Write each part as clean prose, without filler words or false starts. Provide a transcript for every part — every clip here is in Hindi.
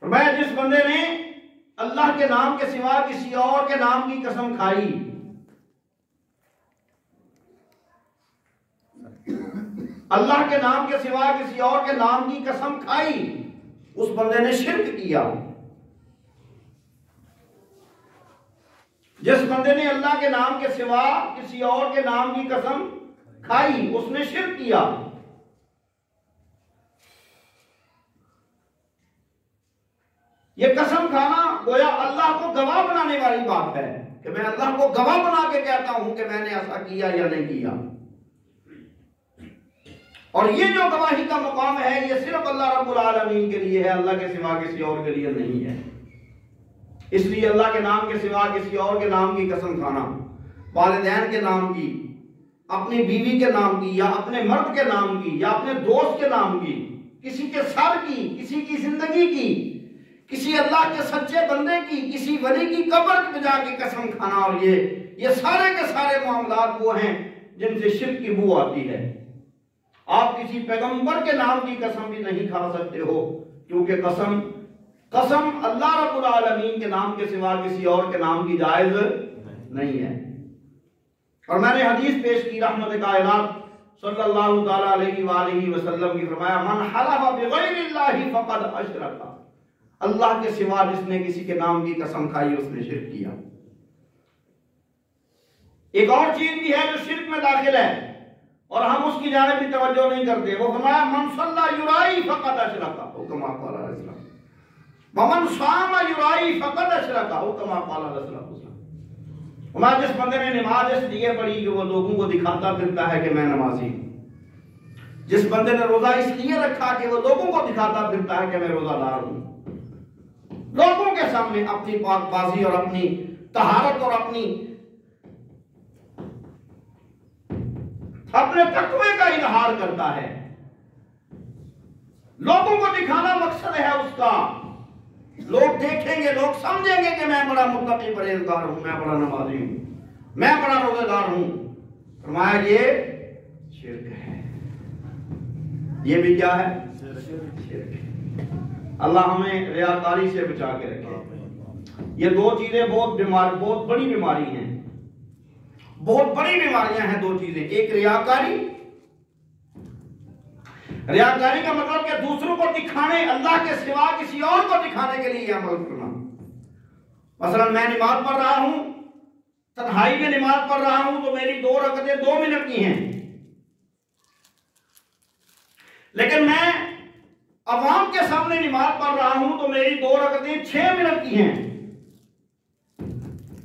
फरमाया जिस बंदे ने अल्लाह के नाम के सिवा किसी और के नाम की कसम खाई, अल्लाह के नाम के सिवा किसी और के नाम की कसम खाई, उस बंदे ने शिर्क किया। जिस बंदे ने अल्लाह के नाम के सिवा किसी और के नाम की कसम खाई, उसने शिर्क किया। ये कसम खाना गोया अल्लाह को गवाह बनाने वाली बात है कि मैं अल्लाह को गवाह बना के कहता हूं कि मैंने ऐसा किया या नहीं किया। और ये जो गवाही का मुकाम है ये सिर्फ अल्लाह रब्बुल आलमीन के लिए है, अल्लाह के सिवा किसी और के लिए नहीं है। इसलिए अल्लाह के नाम के सिवा किसी और के नाम की कसम खाना, वालिदैन के नाम की, अपनी बीवी के नाम की, या अपने मर्द के नाम की, या अपने दोस्त के नाम की, किसी के सर की, किसी की जिंदगी की, किसी अल्लाह के सच्चे बंदे की, किसी वली की कब्र पे जाके कसम खाना, और ये सारे के सारे मामलात वो हैं जिनसे शिर्क की बू आती है। आप किसी पैगंबर के नाम की कसम भी नहीं खा सकते हो, क्योंकि कसम अल्लाह रब्बुल आलमीन के नाम के सिवा किसी और के नाम की जायज नहीं है। और मैंने हदीस पेश की रहमत कायनात सल्लल्लाहु तआला अलैहि वसल्लम की, फरमाया मन हलफ़ बिग़ैरिल्लाहि फ़क़द अशरका, अल्लाह के सिवा जिसने किसी के नाम की कसम खाई उसने शिर्क किया। एक और चीज भी है जो शिर्क में दाखिल है और हम उसकी जानिब भी तवज्जो नहीं करते। वो फरमाया मन सल्ला युराई फ़क़द अशरका, ओ कमा क़ाला रसूलुल्लाह, वमन सामा युराई फ़क़द अशरका, ओ कमा क़ाला रसूलुल्लाह। हमारा जिस बंदे ने नमाज इसलिए पढ़ी कि वो लोगों को दिखाता फिरता है कि मैं नमाजी हूं, जिस बंदे ने रोजा इसलिए रखा कि वो लोगों को दिखाता फिरता है कि मैं रोजादार हूं, लोगों के सामने अपनी पाकबाजी और अपनी तहारत और अपने तकवे का इजहार करता है, लोगों को दिखाना मकसद है उसका, लोग देखेंगे, लोग समझेंगे कि मैं बड़ा मुत्तकी परहेजगार हूं, मैं बड़ा नमाजी हूं, मैं बड़ा रोजेदार हूं। फरमाया ये शिर्क है। ये भी क्या है? शिर्क है। अल्लाह हमें रियाकारी से बचा के रखे। ये दो चीजें बहुत बड़ी बीमारी हैं, बहुत बड़ी बीमारियां हैं दो चीजें। एक रियाकारी का मतलब कि दूसरों को दिखाने, अल्लाह के सिवा किसी और को दिखाने के लिए अमल करना। मसलन मैं नमाज पढ़ रहा हूं, तन्हाई में नमाज पढ़ रहा हूं, तो मेरी 2 रकअतें 2 मिनट की हैं, लेकिन मैं अवाम के सामने नमाज पढ़ रहा हूं तो मेरी 2 रकअतें 6 मिनट की हैं,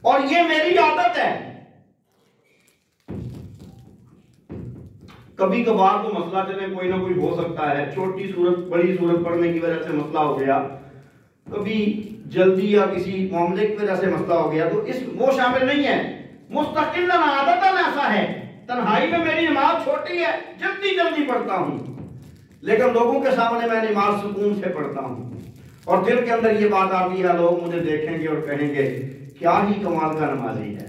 और ये मेरी आदत है। कभी कभार तो मसला चले कोई ना कोई हो सकता है, छोटी सूरत बड़ी सूरत पढ़ने की वजह से मसला हो गया, कभी जल्दी या किसी मामले की वजह से मसला हो गया, तो वो शामिल नहीं है। मुस्तकिल आदतन ऐसा है, तन्हाई में मेरी नमाज छोटी है, जल्दी जल्दी पढ़ता हूं, लेकिन लोगों के सामने मैं नमाज सुकून से पढ़ता हूं, और दिल के अंदर ये बात आती है, लोग मुझे देखेंगे और कहेंगे क्या ही कमाल का नमाजी है।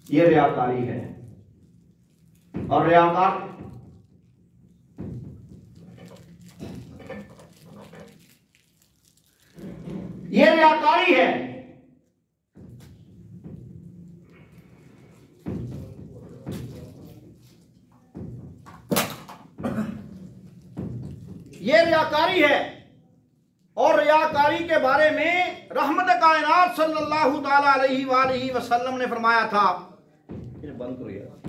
ये रियाकारी है। और रियाकार ये रियाकारी है। ये रियाकारी है, और रियाकारी के बारे में रहमत कायनात सल्लल्लाहु ताला अलैहि वसल्लम ने फरमाया था, ये बंद करो यार,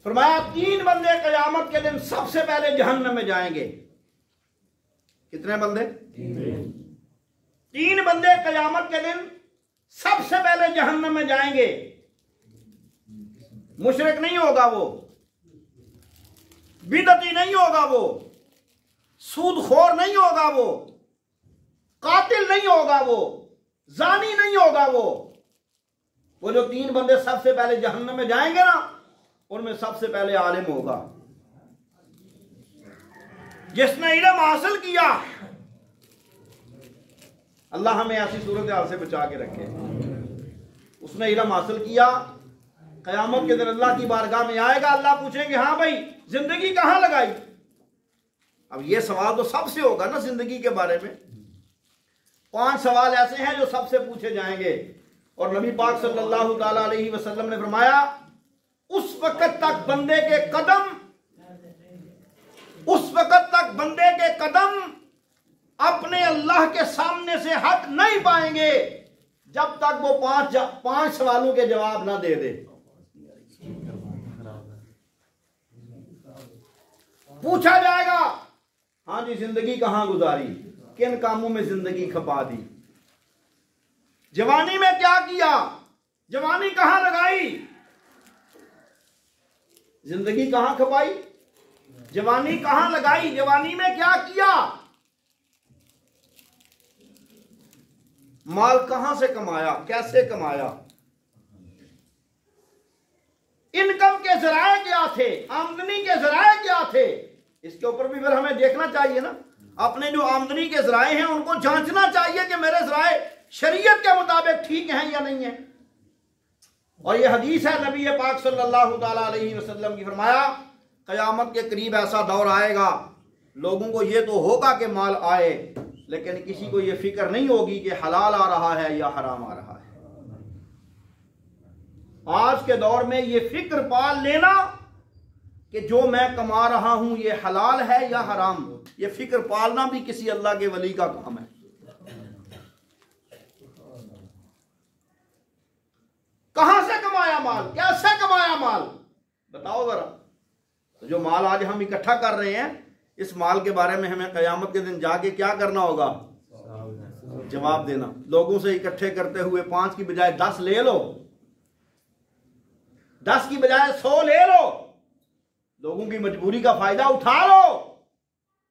फरमाया 3 बंदे क़यामत के दिन सबसे पहले जहन्नम में जाएंगे। कितने बंदे? 3 बंदे क़यामत के दिन सबसे पहले जहन्नम में जाएंगे। मुशरिक नहीं होगा वो, बिदअती नहीं होगा वो, सूदखोर नहीं होगा वो, कातिल नहीं होगा वो, जानी नहीं होगा वो जो 3 बंदे सबसे पहले जहन्नम में जाएंगे ना, उनमें सबसे पहले आलिम होगा, जिसने इल्म हासिल किया। अल्लाह हमें ऐसी सूरत हाल से बचा के रखे। उसने इल्म हासिल किया, क़यामत के दिन अल्लाह की बारगाह में आएगा, अल्लाह पूछेंगे हाँ भाई जिंदगी कहाँ लगाई। अब ये सवाल तो सबसे होगा ना जिंदगी के बारे में। 5 सवाल ऐसे हैं जो सबसे पूछे जाएंगे। और नबी पाक सल्लल्लाहु ताला अलैहि वसल्लम ने फरमाया उस वक्त तक बंदे के कदम अपने अल्लाह के सामने से हट नहीं पाएंगे जब तक वो 5 सवालों के जवाब ना दे दे। पूछा जाएगा हाँ जी जिंदगी कहां गुजारी, किन कामों में जिंदगी खपा दी, जवानी में क्या किया, जवानी कहां लगाई, जिंदगी कहां खपाई, जवानी कहां लगाई, जवानी में क्या किया, माल कहां से कमाया, कैसे कमाया, इनकम के जराए क्या थे, आमदनी के जराए क्या थे। इसके ऊपर भी फिर हमें देखना चाहिए ना, अपने जो आमदनी के जराए हैं उनको जांचना चाहिए कि मेरे जराए शरीयत के मुताबिक ठीक हैं या नहीं है। और ये हदीस है नबी पाक सल्लल्लाहु ताला अलैहि वसल्लम की, फरमाया क़यामत के करीब ऐसा दौर आएगा, लोगों को ये तो होगा कि माल आए, लेकिन किसी को ये फिक्र नहीं होगी कि हलाल आ रहा है या हराम आ रहा है। आज के दौर में ये फिक्र पाल लेना कि जो मैं कमा रहा हूं ये हलाल है या हराम, ये फिक्र पालना भी किसी अल्लाह के वली का काम है। कहां से कमाया माल, कैसे कमाया माल, बताओ जरा। तो जो माल आज हम इकट्ठा कर रहे हैं, इस माल के बारे में हमें क़यामत के दिन जाके क्या करना होगा, जवाब देना। लोगों से इकट्ठे करते हुए 5 की बजाय 10 ले लो, 10 की बजाय 100 ले लो, लोगों की मजबूरी का फायदा उठा लो,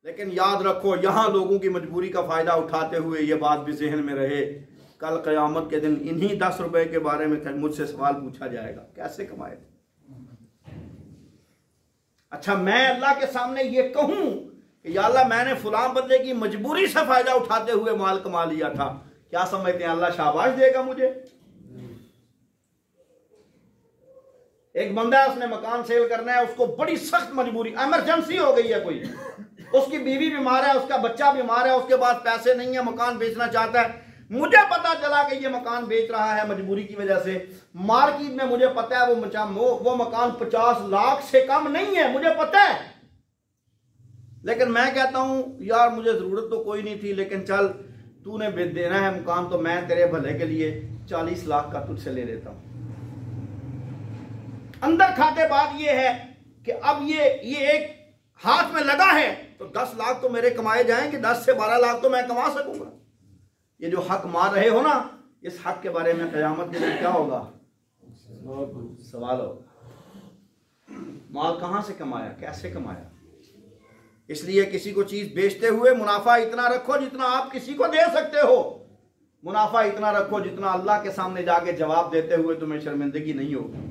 लेकिन याद रखो यहां लोगों की मजबूरी का फायदा उठाते हुए ये बात भी जहन में रहे, कल क़यामत के दिन इन्हीं 10 रुपए के बारे में मुझसे सवाल पूछा जाएगा, कैसे कमाए थे। अच्छा मैं अल्लाह के सामने ये कहूं कि या अल्लाह मैंने फुलां बंदे की मजबूरी से फायदा उठाते हुए माल कमा लिया था, क्या समझते हैं अल्लाह शाबाश देगा मुझे। एक बंदा है, उसने मकान सेल करना है, उसको बड़ी सख्त मजबूरी, इमरजेंसी हो गई है, कोई उसकी बीवी बीमार है, उसका बच्चा बीमार है, उसके पास पैसे नहीं है, मकान बेचना चाहता है। मुझे पता चला कि ये मकान बेच रहा है मजबूरी की वजह से, मार्केट में मुझे पता है वो मकान 50 लाख से कम नहीं है, मुझे पता है, लेकिन मैं कहता हूं यार मुझे जरूरत तो कोई नहीं थी, लेकिन चल तूने देना है मकान तो मैं तेरे भले के लिए 40 लाख का तुझसे ले लेता हूं। अंदर खाते बात ये है कि अब ये एक हाथ में लगा है तो 10 लाख तो मेरे कमाए जाएंगे, 10 से 12 लाख तो मैं कमा सकूंगा। ये जो हक मार रहे हो ना, इस हक के बारे में क़यामत के दिन क्या होगा, सवाल होगा। माल कहां से कमाया, कैसे कमाया। इसलिए किसी को चीज बेचते हुए मुनाफा इतना रखो जितना आप किसी को दे सकते हो, मुनाफा इतना रखो जितना अल्लाह के सामने जाके जवाब देते हुए तुम्हें शर्मिंदगी नहीं होगी।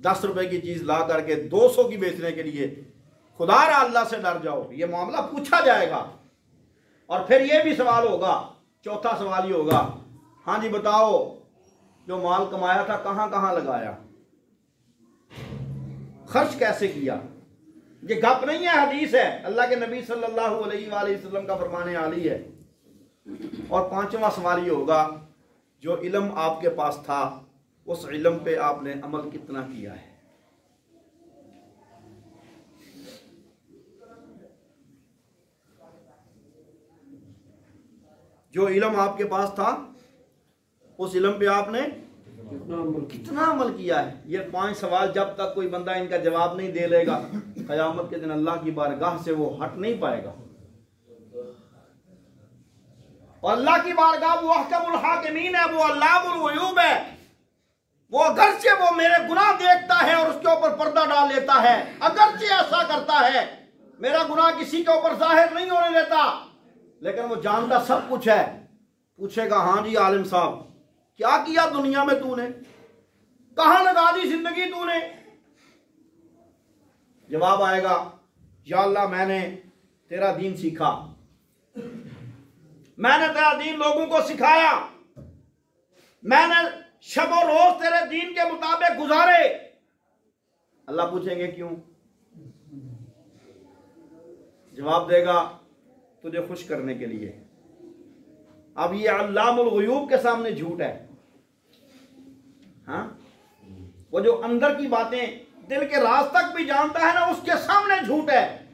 10 रुपए की चीज ला करके 200 की बेचने के लिए खुदारा अल्लाह से डर जाओ, ये मामला पूछा जाएगा। और फिर ये भी सवाल होगा, चौथा सवाल ये होगा, हाँ जी बताओ जो माल कमाया था कहां कहां लगाया, खर्च कैसे किया। ये गप नहीं है, हदीस है, अल्लाह के नबी सल्लल्लाहु अलैहि वसल्लम का फरमाने आली है। और 5वां सवाल ये होगा, जो इल्म आपके पास था उस इल्म पे आपने अमल कितना किया है। जो इल्म आपके पास था उस इल्म पे आपने कितना अमल किया है। ये 5 सवाल जब तक कोई बंदा इनका जवाब नहीं दे लेगा, क़यामत के दिन अल्लाह की बारगाह से वो हट नहीं पाएगा। और अल्लाह की बारगाह वो अहकमुल हाकिमीन है, वो अल्लामुल गुयूब है। वो अगरचे वो मेरे गुनाह देखता है और उसके ऊपर पर्दा डाल लेता है, अगरचे ऐसा करता है, मेरा गुनाह किसी के ऊपर जाहिर नहीं होने देता, लेकिन वो जानता सब कुछ है। पूछेगा हाँ जी आलिम साहब क्या किया दुनिया में तूने, कहां लगा दी जिंदगी तूने। जवाब आएगा, या अल्लाह मैंने तेरा दीन सीखा, मैंने तेरा दीन लोगों को सिखाया, मैंने शब और रोज तेरे दीन के मुताबिक गुजारे। अल्लाह पूछेंगे क्यों? जवाब देगा तुझे खुश करने के लिए। अब ये अल्लामुल गुयूब के सामने झूठ है। हाँ, वो जो अंदर की बातें दिल के राज तक भी जानता है ना, उसके सामने झूठ है।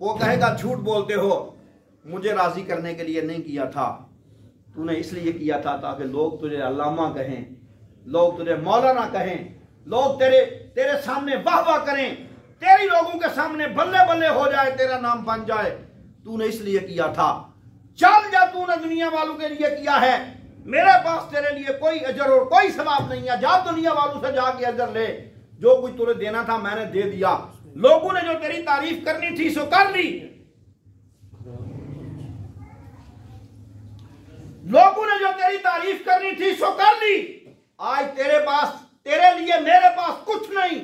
वो कहेगा झूठ बोलते हो, मुझे राजी करने के लिए नहीं किया था, तूने इसलिए किया था ताकि लोग तुझे अल्लामा कहें, लोग तुझे मौलाना कहें, लोग तेरे सामने वाह वाह करें, तेरी लोगों के सामने बल्ले बल्ले हो जाए, तेरा नाम बन जाए। तूने इसलिए किया था। चल जा, तूने दुनिया वालों के लिए किया है, मेरे पास तेरे लिए कोई अजर और कोई सवाब नहीं है। जा दुनिया वालों से जाके अजर ले, जो कुछ तुझे देना था मैंने दे दिया। लोगों ने जो तेरी तारीफ करनी थी सो कर ली, लोगों ने जो तेरी तारीफ करनी थी सो कर ली। आज तेरे पास, तेरे लिए मेरे पास कुछ नहीं।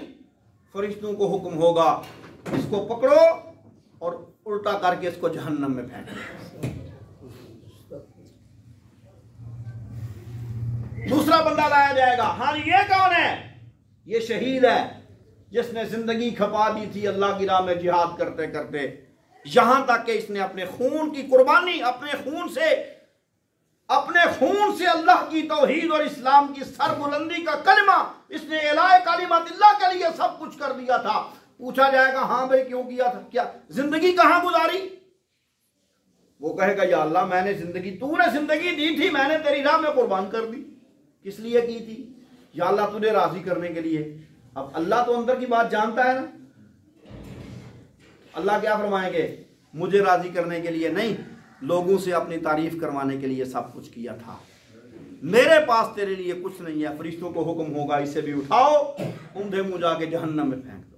फरिश्तों को हुक्म होगा इसको पकड़ो और उल्टा करके इसको जहन्नम में फेंक दो। दूसरा बंदा लाया जाएगा। हाँ, ये कौन है? ये शहीद है जिसने जिंदगी खपा दी थी अल्लाह की राह में जिहाद करते करते, यहां तक कि इसने अपने खून की कुर्बानी, अपने खून से अल्लाह की तौहीद और इस्लाम की सरबुलंदी का कलमा, इसने इलाए कालिमातिल्लाह के लिए सब कुछ कर दिया था। पूछा जाएगा हाँ भाई क्यों किया था, क्या जिंदगी कहां गुजारी? वो कहेगा या अल्लाह मैंने जिंदगी, तूने जिंदगी दी थी, मैंने तेरी राह में कुर्बान कर दी। किस लिए की थी? या अल्लाह तुझे राजी करने के लिए। अब अल्लाह तो अंदर की बात जानता है ना। अल्लाह क्या फरमाएंगे? मुझे राजी करने के लिए नहीं, लोगों से अपनी तारीफ करवाने के लिए सब कुछ किया था। मेरे पास तेरे लिए कुछ नहीं है। फरिश्तों को हुक्म होगा इसे भी उठाओ, ऊंधे मुंह जाके जहन्नम में फेंक दो।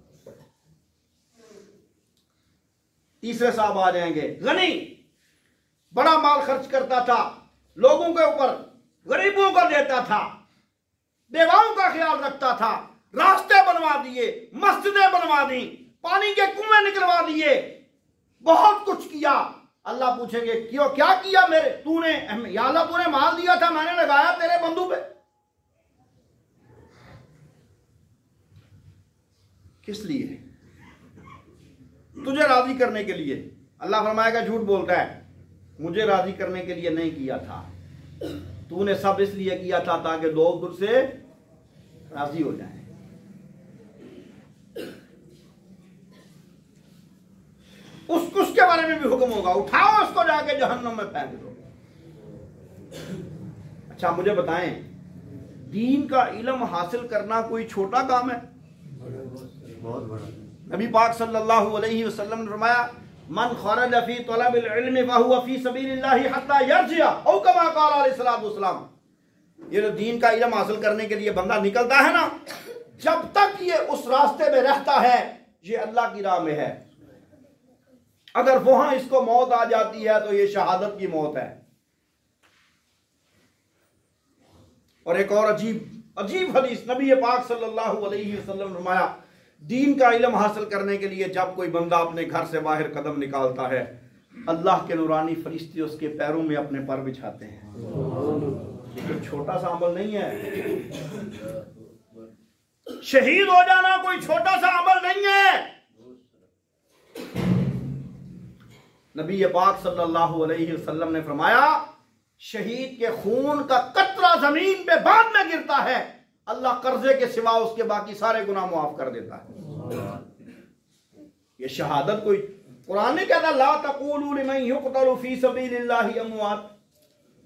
तीसरे साहब आ जाएंगे। गनी, बड़ा माल खर्च करता था, लोगों के ऊपर, गरीबों को देता था, बेवाओं का ख्याल रखता था, रास्ते बनवा दिए, मस्जिदें बनवा दी, पानी के कुएं निकलवा दिए, बहुत कुछ किया। अल्लाह पूछेंगे क्यों, क्या किया मेरे तूने? या अल्लाह तूने माल दिया था, मैंने लगाया तेरे बंधु पे। किस लिए? तुझे राजी करने के लिए। अल्लाह फरमाएगा झूठ बोलता है, मुझे राजी करने के लिए नहीं किया था, तूने सब इसलिए किया था ताकि लोग तुझसे राजी हो जाएं। उसके बारे में भी हुक्म होगा, उठाओ उसको जाके जहन्नम में फेंक दो। अच्छा मुझे बताएं, दीन का इल्म हासिल करना कोई छोटा काम है? बहुत बड़ा। नबी पाक सल्लल्लाहु अलैहि वसल्लम ने फरमाया मन खरज फी तलबिल इल्म फहुव फी सबीलिल्लाहि हत्ता यरजिया औ कमा क़ाल अलैहिस्सलातु वस्सलाम। ये जो दीन का इल्म हासिल करने के लिए बंदा निकलता है ना, जब तक ये उस रास्ते में रहता है ये अल्लाह की राह में है। अगर वहां इसको मौत आ जाती है तो ये शहादत की मौत है। और एक और अजीब हदीस, नबी पाक सल्लल्लाहु अलैहि वसल्लम ने फरमाया दीन का इल्म हासिल करने के लिए जब कोई बंदा अपने घर से बाहर कदम निकालता है, अल्लाह के नूरानी फरिश्ते उसके पैरों में अपने पर बिछाते हैं। ये कोई छोटा सा अमल नहीं है। शहीद हो जाना कोई छोटा सा अमल नहीं है। नबी पाक सल्लल्लाहु अलैहि वसल्लम ने फरमाया शहीद के खून का कतरा जमीन पे बाद में गिरता है, अल्लाह कर्जे के सिवा उसके बाकी सारे गुनाह माफ कर देता है। ये शहादत कोई, कुरान ने कहता ला तक़ूलू लिमन युक़तलु फी सबीलिल्लाहि अमवात।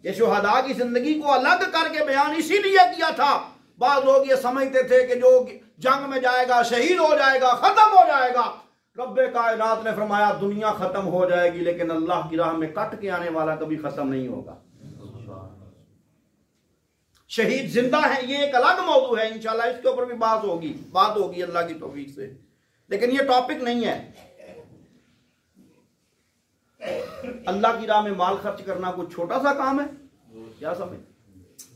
ये शुहदा की जिंदगी को अलग करके बयान इसीलिए किया था। बाद लोग ये समझते थे कि जो जंग में जाएगा शहीद हो जाएगा, खत्म हो जाएगा। रब्बे कायनात ने फरमाया दुनिया खत्म हो जाएगी लेकिन अल्लाह की राह में कट के आने वाला कभी खत्म नहीं होगा। शहीद जिंदा है, ये एक अलग मौजू है, इंशाल्लाह इसके ऊपर भी बात होगी अल्लाह की तौफीक से, लेकिन ये टॉपिक नहीं है। अल्लाह की राह में माल खर्च करना कुछ छोटा सा काम है क्या? समझ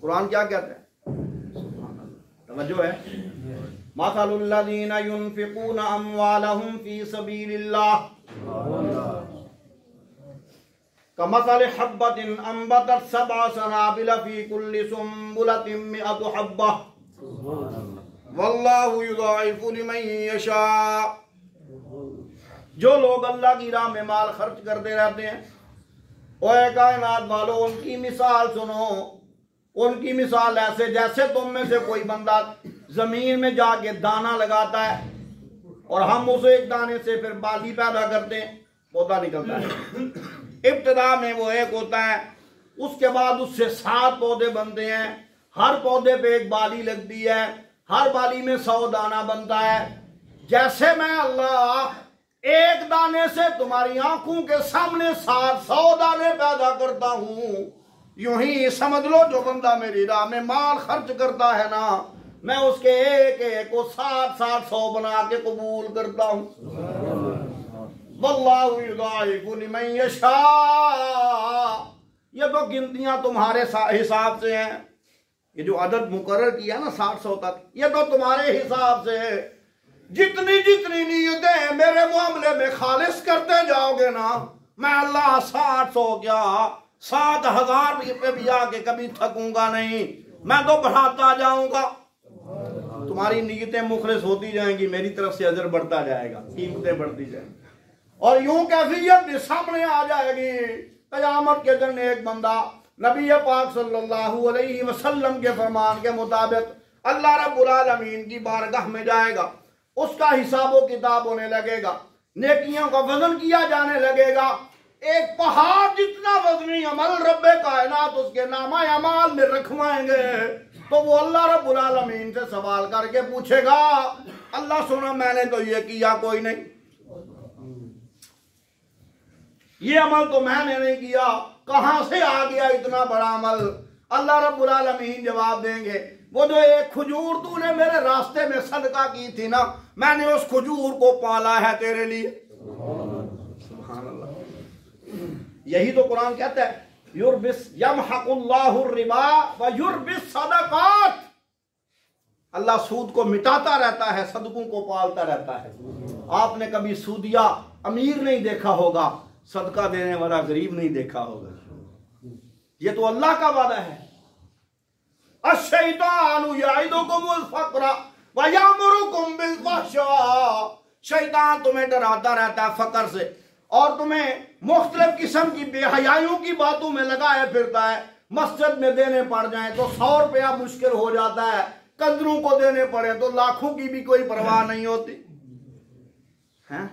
कुरान क्या कहता है? तवज्जो है। मसलुल्लज़ीना युनफ़िक़ूना अम्वालहुम फ़ी सबीलिल्लाह कमसल हब्बतिन अंबतत सबअ सनाबिल फी कुल्लि सुंबुलतिन मिअतु हब्बा वल्लाहु युदाइफु लिमन यशा। जो लोग अल्लाह की राह में माल खर्च करते रहते हैं, ओए कायनात वालों, उनकी मिसाल सुनो। उनकी मिसाल ऐसे जैसे तुम में से कोई बंदा जमीन में जाके दाना लगाता है और हम उसे एक दाने से फिर बाली पैदा करते हैं, पौधा निकलता है। इब्तिदा में वो एक होता है, उसके बाद उससे 7 पौधे बनते हैं, हर पौधे पे एक बाली लगती है, हर बाली में 100 दाना बनता है। जैसे मैं अल्लाह एक दाने से तुम्हारी आंखों के सामने 100 दाने पैदा करता हूं, यूं ही समझ लो जो बंदा मेरी राह में माल खर्च करता है ना, मैं उसके एक एक को 700 बना के कबूल करता हूं। वल्लाहु युदाइफु लिमन यशा। ये तो गिनतियां तुम्हारे हिसाब से हैं, ये जो अदद मुकर्रर किया ना 700 तक, ये तो तुम्हारे हिसाब से है। जितनी जितनी नीयतें मेरे मामले में खालिस करते जाओगे ना, मैं अल्लाह 700 क्या 7000 पे भी आके कभी थकूंगा नहीं, मैं तो बढ़ाता जाऊंगा। तुम्हारी नीयतें मुखलिस होती जाएंगी, मेरी तरफ से अजर बढ़ता जाएगा, कीमतें बढ़ती जाएंगी, और यूं कैफियत भी सामने आ जाएगी। कयामत के दिन एक बंदा नबी पाक सल्लल्लाहु अलैहि वसल्लम के फरमान के मुताबिक अल्लाह रब्बुल आलमीन की बारगाह में जाएगा, उसका हिसाब व किताब होने लगेगा, नेकियों का वजन किया जाने लगेगा। एक पहाड़ जितना वजनी अमल रब्बे कायनात उसके नामा अमाल में रखवाएंगे, तो वो अल्लाह रब्बुल आलमीन से सवाल करके पूछेगा, अल्लाह सुनो मैंने तो ये किया कोई नहीं, ये अमल तो मैंने नहीं किया, कहां से आ गया इतना बड़ा अमल? अल्लाह रब्बुल आलमीन जवाब देंगे, वो जो एक खजूर तूने मेरे रास्ते में सदका की थी ना, मैंने उस खजूर को पाला है तेरे लिए। सुभान अल्लाह। यही तो कुरान कहता है, युरबिस यमहकुल्लाहु रिबा व युरबिस सदकात। अल्लाह सूद को मिटाता रहता है, सदकों को पालता रहता है। आपने कभी सूदिया अमीर नहीं देखा होगा, सदका देने वाला गरीब नहीं देखा होगा। ये तो अल्लाह का वादा है। अश्शैतानु याइदुकुमुल फक्र व यामुरुकुम बिल फहशा। शैतान तुम्हें डराता रहता है फकर से और तुम्हें मुख्तलिफ किस्म की बेहयाइयों की बातों में लगाए फिरता है। मस्जिद में देने पड़ जाए तो 100 रुपया मुश्किल हो जाता है, कंजरों को देने पड़े तो लाखों की भी कोई परवाह नहीं होती है।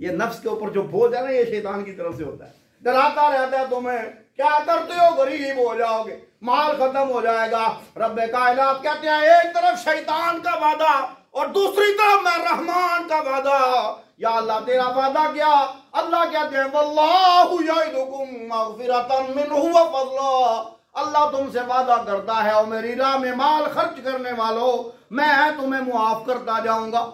ये नफ्स के ऊपर जो बोझ है ना, ये शैतान की तरफ से होता है, डराता रहता है तुम्हें, क्या करते हो गरीब हो जाओगे, माल खत्म हो जाएगा। रब्बे कायनात कहते हैं, एक तरफ शैतान का वादा और दूसरी तरफ मैं रहमान का वादा। या अल्लाह तेरा वादा क्या? अल्लाह कहते हैं, वल्लाहु यइदुकुम मगफिरतन मिनहु व फज़ला। अल्लाह तुमसे वादा करता है, और मेरी राह में माल खर्च करने वालों, मैं तुम्हें मुआफ करता जाऊंगा।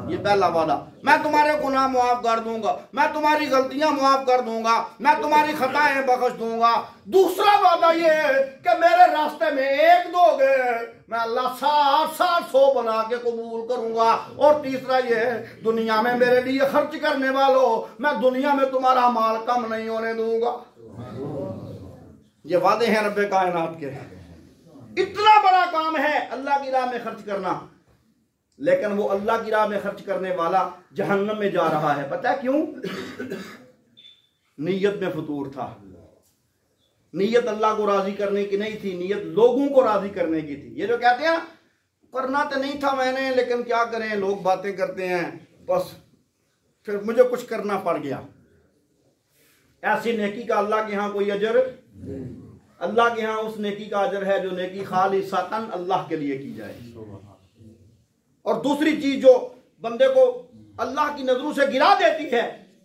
ये पहला वादा, मैं तुम्हारे गुनाह मुआफ कर दूंगा, मैं तुम्हारी गलतियां मुआफ कर दूंगा, मैं तुम्हारी खताएं बख्श दूंगा। दूसरा वादा ये है कि मेरे रास्ते में एक दोगे, मैं अल्लाह 700 बना के कबूल करूंगा। और तीसरा ये है, दुनिया में मेरे लिए खर्च करने वालों, मैं दुनिया में तुम्हारा माल कम नहीं होने दूंगा। ये वादे हैं रब्बे कायनात के। इतना बड़ा काम है अल्लाह की राह में खर्च करना, लेकिन वो अल्लाह की राह में खर्च करने वाला जहन्नम में जा रहा है। पता है क्यों? नीयत में फतूर था। नीयत अल्लाह को राजी करने की नहीं थी, नीयत लोगों को राजी करने की थी। ये जो कहते हैं करना तो नहीं था मैंने, लेकिन क्या करें, लोग बातें करते हैं, बस फिर मुझे कुछ करना पड़ गया। ऐसी नेकी का अल्लाह के यहाँ कोई अजर? अल्लाह के यहाँ उस नेकी का अजर है जो नेकी खालिसतन अल्लाह के लिए की जाए। और दूसरी चीज जो बंदे को अल्लाह की नजरों से गिरा देती है,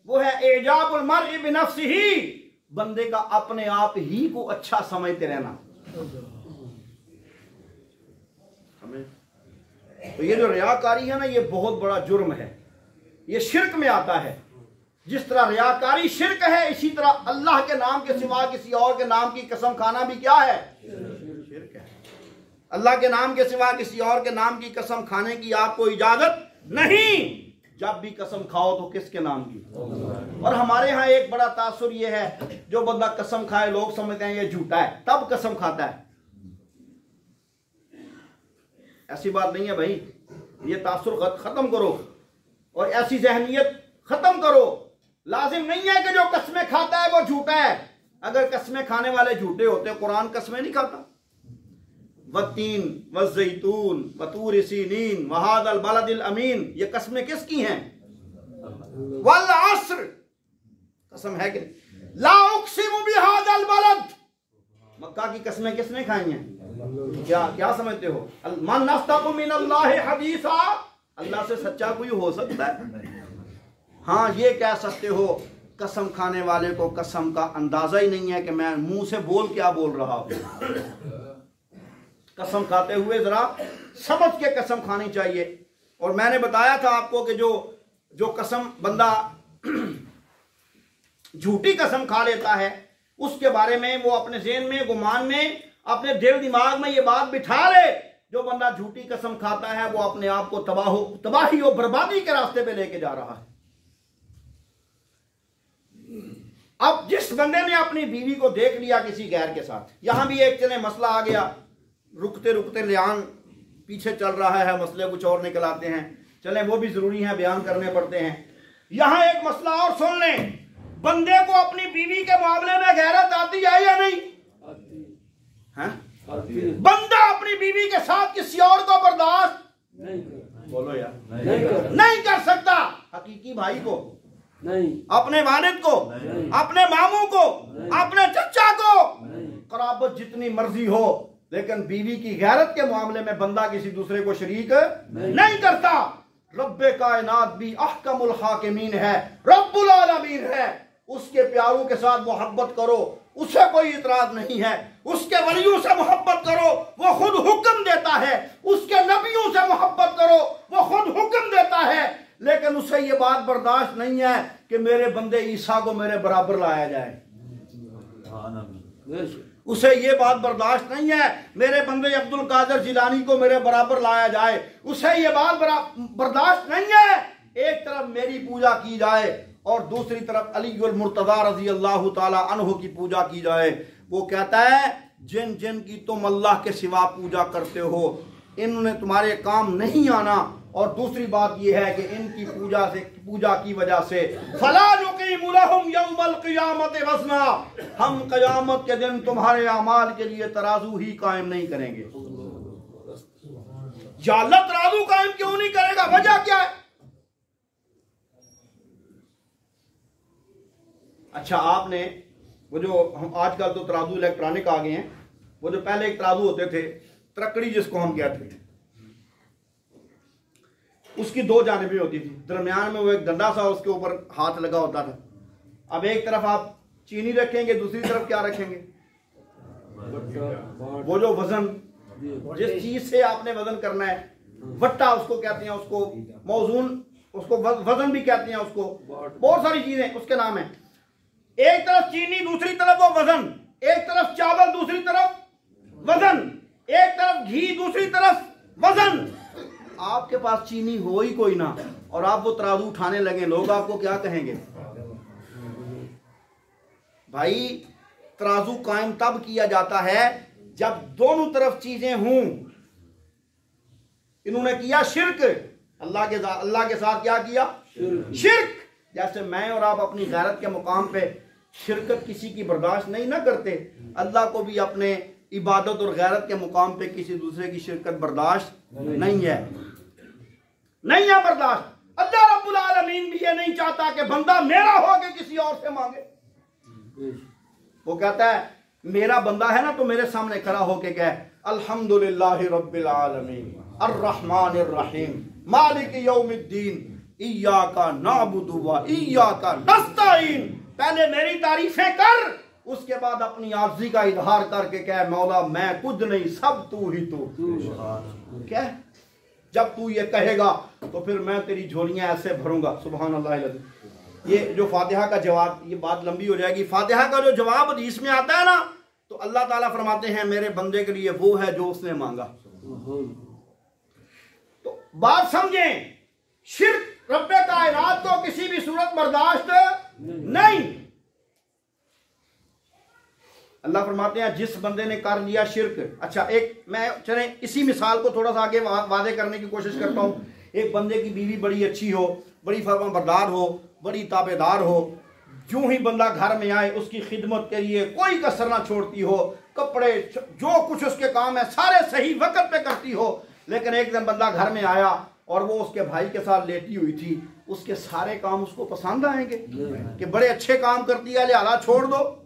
वो है एजाबुल मर्इ बिनफ्सिही। बंदे का अपने आप ही को अच्छा समझते रहना। तो ये जो रियाकारी है ना, ये बहुत बड़ा जुर्म है, ये शिर्क में आता है। जिस तरह रियाकारी शिर्क है, इसी तरह अल्लाह के नाम के सिवा किसी और के नाम की कसम खाना भी क्या है? शिर्क है। अल्लाह के नाम के सिवा किसी और के नाम की कसम खाने की आपको इजाजत नहीं। जब भी कसम खाओ तो किसके नाम की। और हमारे यहाँ एक बड़ा तासुर ये है, जो बंदा कसम खाए लोग समझते हैं ये झूठा है तब कसम खाता है। ऐसी बात नहीं है भाई, ये तासुर खत्म करो और ऐसी जहनियत खत्म करो। लाजिम नहीं है कि जो कस्में खाता है वो झूठा है। अगर कस्में खाने वाले झूठे होते, कुरान कस्में नहीं खाता। वत्तीन वज़ैतून वतूर सीनीन वहादल बलदिल अमीन, ये कस्में किसकी हैं? वल अस्र, कसम है कि ला उक़सिमु बिहादल बलद, मक्का की कस्में किसने खाई हैं? क्या समझते हो? मन नस्तक़ु मिनल्लाहि हदीसा, अल्लाह से सच्चा कोई हो सकता है? हाँ ये कह सकते हो, कसम खाने वाले को कसम का अंदाजा ही नहीं है कि मैं मुंह से बोल क्या बोल रहा हूं। कसम खाते हुए जरा समझ के कसम खानी चाहिए। और मैंने बताया था आपको कि जो कसम बंदा झूठी कसम खा लेता है, उसके बारे में वो अपने ज़हन में, गुमान में, अपने दिल दिमाग में ये बात बिठा ले, जो बंदा झूठी कसम खाता है वो अपने आप को तबाही और बर्बादी के रास्ते पे लेके जा रहा है। अब जिस बंदे ने अपनी बीवी को देख लिया किसी गैर के साथ, यहां भी एक चले मसला आ गया, रुकते रुकते लियान पीछे चल रहा है, मसले कुछ और निकल आते हैं, चले वो भी जरूरी है, बयान करने पड़ते हैं। यहां एक मसला और सुन लें, बंदे को अपनी बीवी के मामले में गैरत आती है या नहीं? है? बंदा अपनी बीवी के साथ किसी और को बर्दाश्त नहीं, बोलो यार, नहीं कर सकता। हकीकी भाई को नहीं, अपने वालिद को नहीं, अपने मामू को नहीं, अपने चचा को, कराबत जितनी मर्जी हो, लेकिन बीवी की गैरत के मामले में बंदा किसी दूसरे को शरीक नहीं करता। रब्बे कायनात भी अहकमुल हाकिमीन है, रब्बुल आलमीन है, उसके प्यारों के साथ मोहब्बत करो, उसे कोई इतराज नहीं है। उसके वलियों से मोहब्बत करो, वो खुद हुक्म देता है। उसके नबियों से मोहब्बत करो, वो खुद हुक्म देता है। लेकिन उसे ये बात बर्दाश्त नहीं है कि मेरे बंदे ईसा को मेरे बराबर लाया जाए। उसे ये बात बर्दाश्त नहीं है मेरे बंदे अब्दुल कादिर जिलानी को मेरे बराबर लाया जाए। उसे ये बात बर्दाश्त नहीं है एक तरफ मेरी पूजा की जाए और दूसरी तरफ अली उल मुर्तज़ा रज़ी अल्लाह ताला अन्हु की पूजा की जाए। वो कहता है जिन जिन की तुम अल्लाह के सिवा पूजा करते हो, इन्होंने तुम्हारे काम नहीं आना। और दूसरी बात यह है कि इनकी पूजा की वजह से फला नुक़ीमु लहुम यौमल क़ियामति वज़ना, हम क़यामत के दिन तुम्हारे अमाल के लिए तराजू ही कायम नहीं करेंगे। या अल्लाह तराजू कायम क्यों नहीं करेगा? वजह क्या है? अच्छा, आपने वो जो हम आजकल तो तराजू इलेक्ट्रॉनिक आ गए हैं, वो जो पहले एक तराजू होते थे त्रकड़ी जिसको हम कहते थे, उसकी दो जानिबें होती थी, दरमियान में वो एक डंडा सा उसके ऊपर हाथ लगा होता था। अब एक तरफ आप चीनी रखेंगे, दूसरी तरफ क्या रखेंगे? वो जो वजन, जिस चीज से आपने वजन करना है, वट्टा उसको कहते हैं, उसको मौजून, उसको वजन भी कहते हैं, उसको बहुत सारी चीजें उसके नाम है। एक तरफ चीनी, दूसरी तरफ वो वजन, एक तरफ चावल, दूसरी तरफ वजन, एक तरफ घी, दूसरी तरफ वजन। आपके पास चीनी हो ही कोई ना और आप वो तराजू उठाने लगे, लोग आपको क्या कहेंगे? भाई तराजू कायम तब किया जाता है जब दोनों तरफ चीजें हों। इन्होंने किया शिर्क, अल्लाह के साथ क्या किया? शिर्क। जैसे मैं और आप अपनी गैरत के मुकाम पे शिरकत किसी की बर्दाश्त नहीं ना करते, अल्लाह को भी अपने इबादत और गैरत के मुकाम पे किसी दूसरे की शिरकत बर्दाश्त नहीं है, नहीं है बर्दाश्त। अल्लाह रब्बुल आलमीन भी ये नहीं चाहता कि बंदा मेरा हो के किसी और से मांगे। वो कहता है मेरा बंदा है ना तो मेरे सामने खड़ा होके कहे अल्हम्दुलिल्लाहि रब्बिल आलमीन अर्रहमानिर रहीम मालिक यौमिद्दीन इय्याका नअबुदु व इय्याका नस्तईन। पहले मेरी तारीफें कर, उसके बाद अपनी आजिज़ी का इजहार करके कह मौला मैं कुछ नहीं, सब तू ही तू। क्या जब तू ये कहेगा तो फिर मैं तेरी झोलियां ऐसे भरूंगा। सुभान अल्लाह। ये जो फातिहा का जवाब, ये बात लंबी हो जाएगी, फातिहा का जो जवाब हदीस में आता है ना, तो अल्लाह ताला फरमाते हैं मेरे बंदे के लिए वो है जो उसने मांगा। तो बात समझें, शिर्क रब्बे कायनात को किसी भी सूरत बर्दाश्त नहीं। अल्लाह फरमाते हैं जिस बंदे ने कर लिया शिर्क। अच्छा, एक मैं चले इसी मिसाल को थोड़ा सा आगे वादे करने की कोशिश करता हूं। एक बंदे की बीवी बड़ी अच्छी हो, बड़ी फरमाबरदार हो, बड़ी ताबेदार हो, यूं ही बंदा घर में आए उसकी खिदमत के लिए कोई कसर ना छोड़ती हो, कपड़े जो कुछ उसके काम है सारे सही वक्त पे करती हो। लेकिन एक दिन बंदा घर में आया और वो उसके भाई के साथ लेटी हुई थी, उसके सारे काम उसको पसंद आएंगे कि बड़े अच्छे काम करती है लिहाजा छोड़ दो?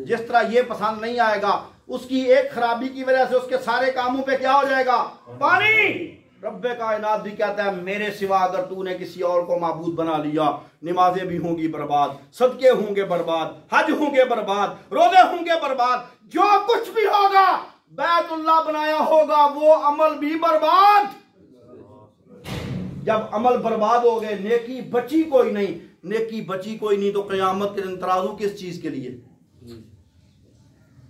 जिस तरह ये पसंद नहीं आएगा, उसकी एक खराबी की वजह से उसके सारे कामों पे क्या हो जाएगा? पानी। रब्बे कायनात भी कहता है मेरे सिवा अगर तूने किसी और को माबूद बना लिया, नमाजें भी होंगी बर्बाद, सदके होंगे बर्बाद, हज होंगे बर्बाद, रोजे होंगे बर्बाद, जो कुछ भी होगा बैतुल्लाह बनाया होगा वो अमल भी बर्बाद। जब अमल बर्बाद हो गए, नेकी बची कोई नहीं, नेकी बची कोई नहीं तो क़यामत के दिन तराजू किस चीज के लिए?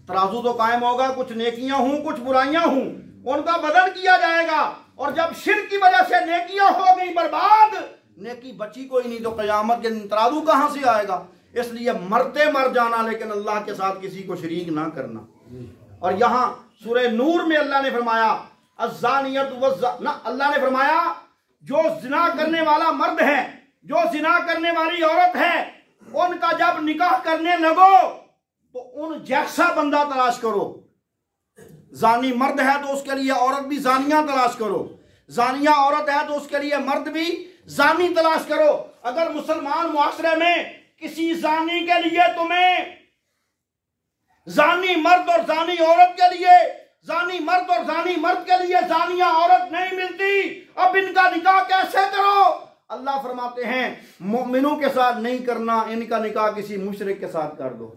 तराजू तो कायम होगा, कुछ नेकियां हूं कुछ बुराइयां हूं, उनका वजन किया जाएगा। और जब शिर्क की वजह से नेकियां हो गई बर्बाद, नेकी बची कोई नहीं तो क़यामत के दिन तराजू कहां से आएगा? इसलिए मरते मर जाना, लेकिन अल्लाह के साथ किसी को शरीक ना करना। और यहां सूरह नूर में अल्लाह ने फरमाया अज़्ज़ानियतु वज़्ज़ानी, अल्लाह ने फरमाया जो जिना करने वाला मर्द है, जो जिना करने वाली औरत है, उनका जब निकाह करने लगो तो उन जैसा बंदा तलाश करो। जानी मर्द है तो उसके लिए औरत भी जानिया तलाश करो, जानिया औरत है तो उसके लिए मर्द भी जानी तलाश करो। अगर मुसलमान मुआशरे में किसी जानी के लिए तुम्हें जानी मर्द और जानी औरत के लिए, जानी मर्द और जानी मर्द के लिए जानिया औरत नहीं मिलती, अब इनका निकाह कैसे करो? अल्लाह फरमाते हैं मोमिनों के साथ नहीं करना, इनका निकाह किसी मुशरिक के साथ कर दो।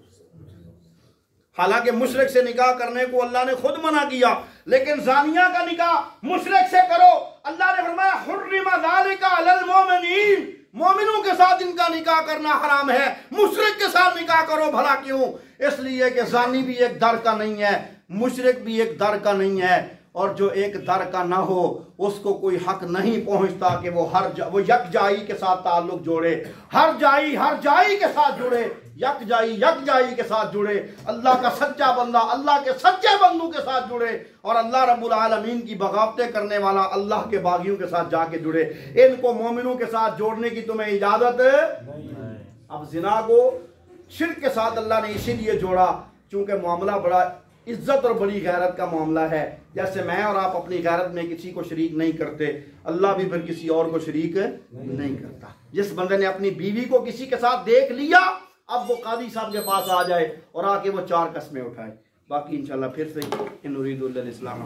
हालांकि मुशरिक से निकाह करने को अल्लाह ने खुद मना किया, लेकिन जानिया का निकाह मुशरिक से करो। अल्लाह ने फरमाया हुर्रिमा ज़ालिका अलल मोमिनीन, मोमिनों के साथ इनका निकाह करना हराम है, मुशरिक के साथ निकाह करो। भला क्यों? इसलिए कि जानी भी एक दर का नहीं है, मुशरिक भी एक दर का नहीं है, और जो एक दर का ना हो उसको कोई हक नहीं पहुंचता कि वो वो यकजाई के साथ ताल्लुक जोड़े, हर जाई के साथ जुड़े, यकजाई के साथ जुड़े, अल्लाह का सच्चा बंदा अल्लाह के सच्चे बंदों के साथ जुड़े, और अल्लाह रब्बुल आलमीन की बगावतें करने वाला अल्लाह के बागियों के साथ जाके जुड़े। इनको मोमिनों के साथ जोड़ने की तुम्हें इजाजत नहीं है। अब जिना को शिर्क के साथ अल्लाह ने इसीलिए जोड़ा क्योंकि मामला बड़ा इज्जत और बड़ी गैरत का मामला है। जैसे मैं और आप अपनी गैरत में किसी को शरीक नहीं करते, अल्लाह भी फिर किसी और को शरीक नहीं करता। जिस बंदे ने अपनी बीवी को किसी के साथ देख लिया, अब वो कादी साहब के पास आ जाए और आके वो 4 कस्में उठाए। बाकी इंशाल्लाह फिर से इन उरीदुल इस्लाम।